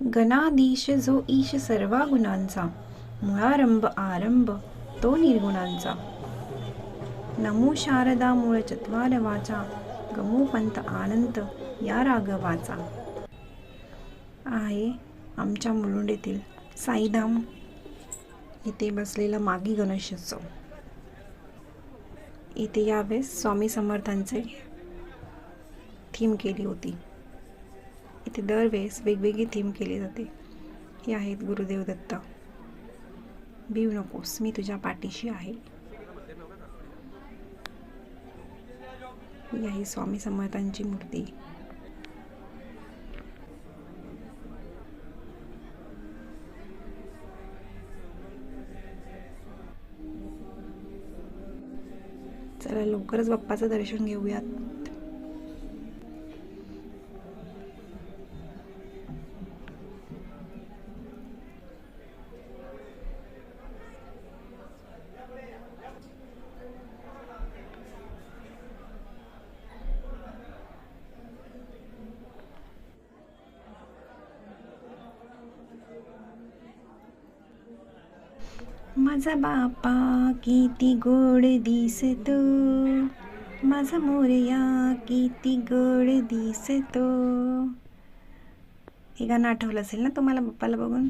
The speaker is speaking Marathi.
गणाधीश जो ईश सर्वा गुणांचा, मुळारंभ आरंभ तो निर्गुणांचा. नमो शारदा मूळ चत्वार वाचा, गमो पंथ आनंद या राघवाचा. आहे आमच्या मुलुंड साईधाम इथे बसलेला मागी गणेशोत्सव. इथे यावेळेस स्वामी समर्थांचे थीम केली होती. इथे दरवेळेस वेगवेगळी थीम केली जाते. हे आहेत गुरुदेव दत्त. भिवू नकोस, मी तुझ्या पाठीशी आहे. ही आहे स्वामी समर्थांची मूर्ती. चला लवकरच बाप्पाचं दर्शन घेऊयात. माझा बापा किती गोड दिसतो, माझा मोरया किती गोड दिसतो. हे गाणं आठवलं असेल ना तुम्हाला बाप्पाला बघून.